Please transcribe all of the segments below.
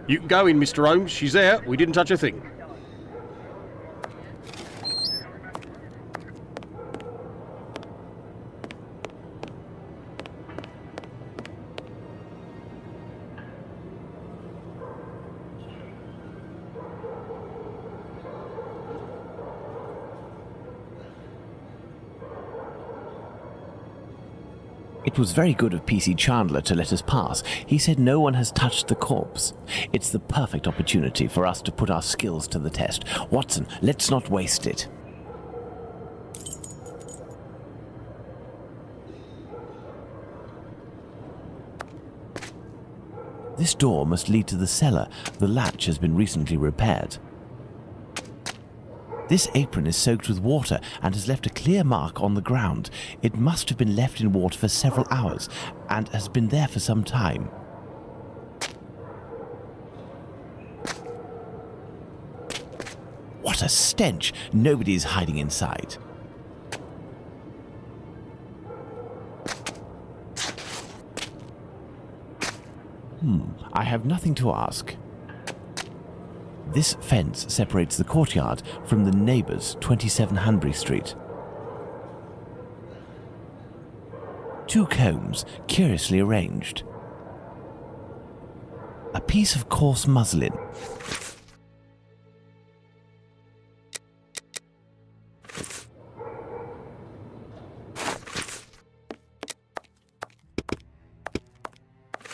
You can go in, Mr. Holmes. She's there. We didn't touch a thing. It was very good of PC Chandler to let us pass. He said no one has touched the corpse. It's the perfect opportunity for us to put our skills to the test. Watson, let's not waste it. This door must lead to the cellar. The latch has been recently repaired. This apron is soaked with water and has left a clear mark on the ground. It must have been left in water for several hours and has been there for some time. What a stench! Nobody is hiding inside. I have nothing to ask. This fence separates the courtyard from the neighbours, 27 Hanbury Street. Two combs, curiously arranged. A piece of coarse muslin.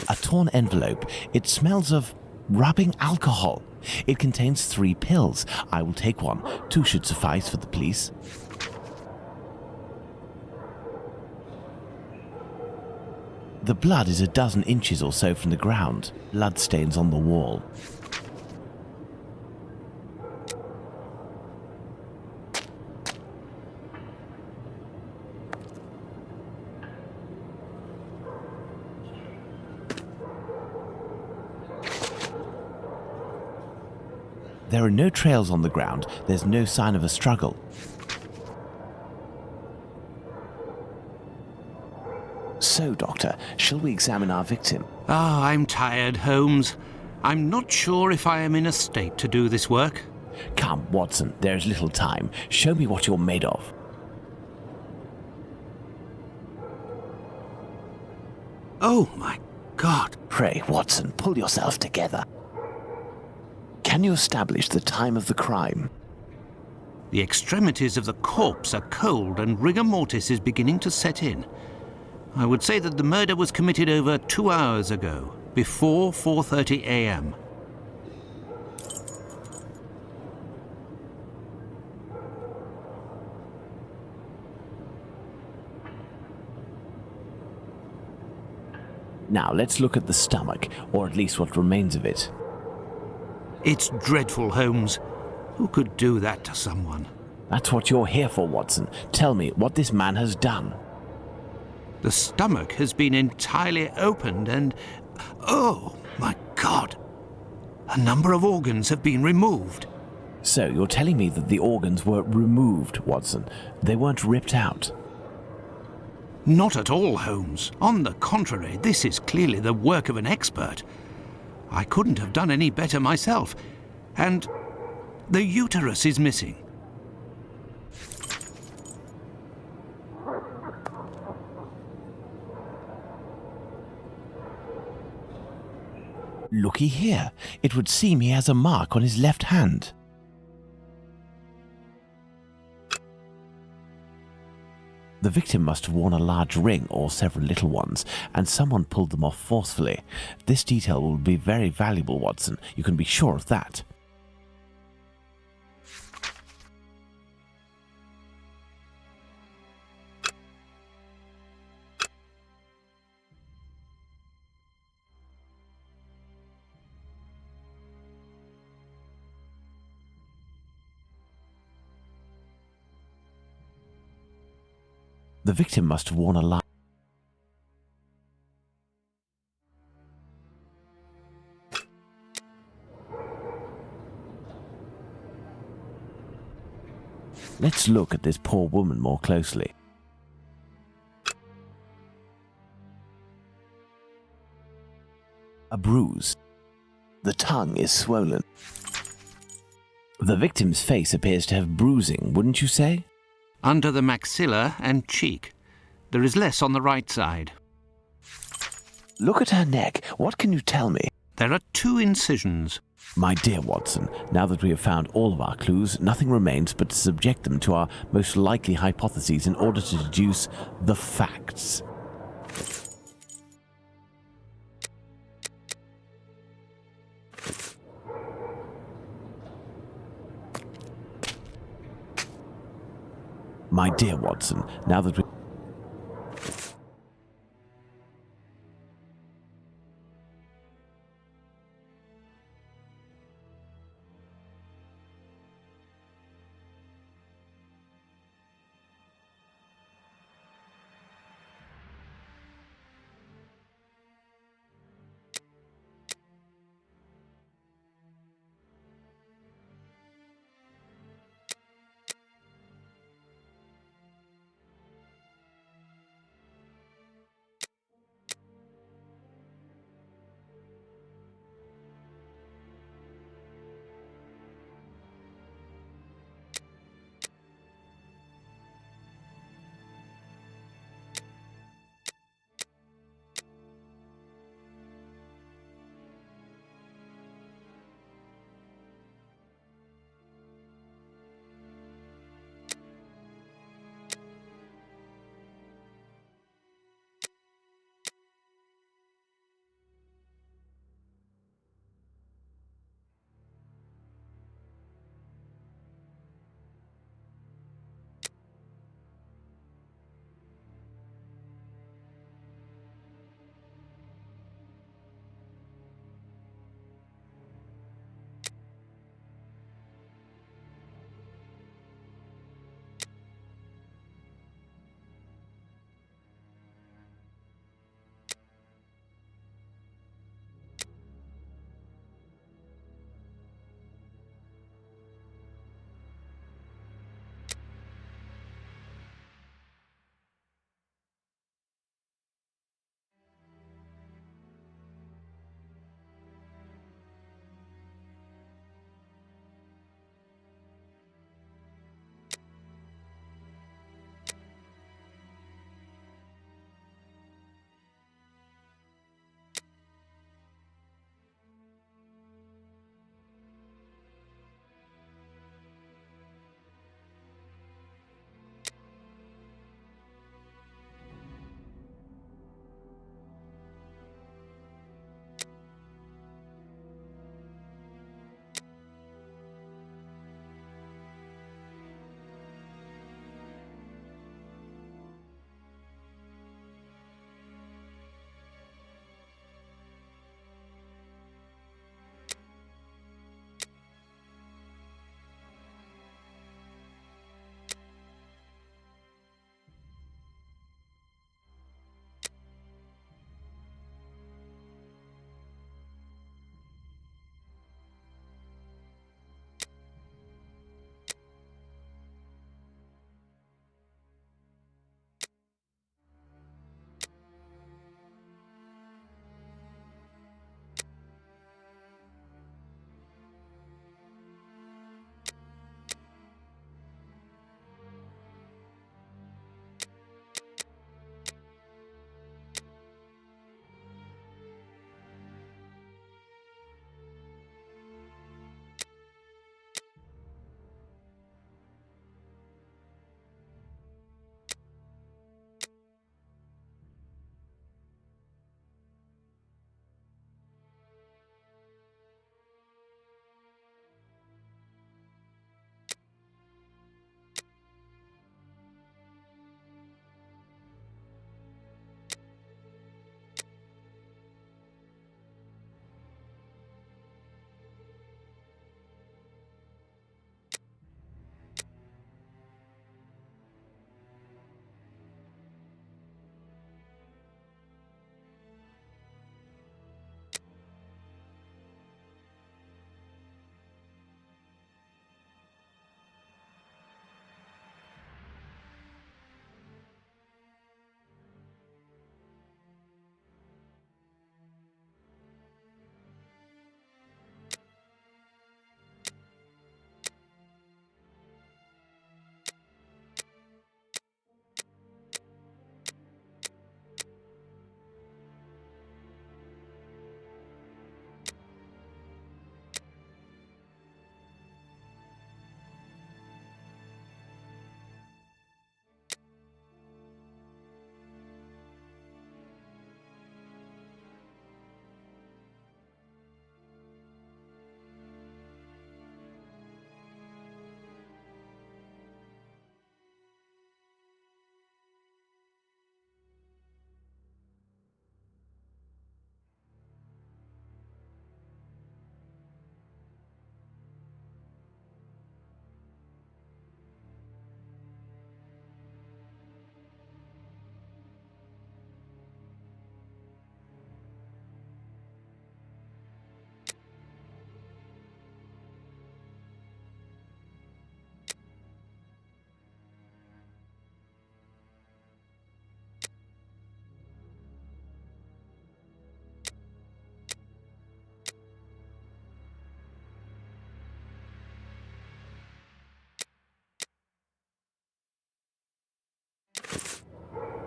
A torn envelope. It smells of rubbing alcohol. It contains 3 pills. I will take one. 2 should suffice for the police. The blood is a dozen inches or so from the ground. Blood stains on the wall. There are no trails on the ground. There's no sign of a struggle. So, Doctor, shall we examine our victim? I'm tired, Holmes. I'm not sure if I am in a state to do this work. Come, Watson, there is little time. Show me what you're made of. Oh, my God. Pray, Watson, pull yourself together. Can you establish the time of the crime? The extremities of the corpse are cold and rigor mortis is beginning to set in. I would say that the murder was committed over 2 hours ago, before 4:30 a.m. Now let's look at the stomach, or at least what remains of it. It's dreadful, Holmes. Who could do that to someone? That's what you're here for, Watson. Tell me what this man has done. The stomach has been entirely opened and... oh, my God! A number of organs have been removed. So you're telling me that the organs were removed, Watson? They weren't ripped out? Not at all, Holmes. On the contrary, this is clearly the work of an expert. I couldn't have done any better myself. And the uterus is missing. Looky here. It would seem he has a mark on his left hand. The victim must have worn a large ring or several little ones, and someone pulled them off forcefully. This detail will be very valuable, Watson. You can be sure of that. The victim must have worn a large... Let's look at this poor woman more closely. A bruise. The tongue is swollen. The victim's face appears to have bruising, wouldn't you say? Under the maxilla and cheek. There is less on the right side. Look at her neck. What can you tell me? There are 2 incisions. My dear Watson, now that we have found all of our clues, nothing remains but to subject them to our most likely hypotheses in order to deduce the facts. My dear Watson, now that we...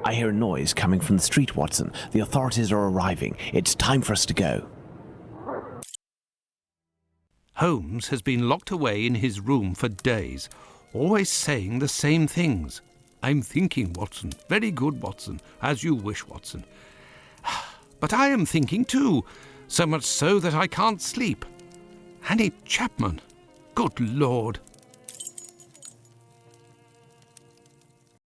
I hear a noise coming from the street, Watson. The authorities are arriving. It's time for us to go. Holmes has been locked away in his room for days, always saying the same things. I'm thinking, Watson. Very good, Watson. As you wish, Watson. But I am thinking too, so much so that I can't sleep. Annie Chapman. Good Lord.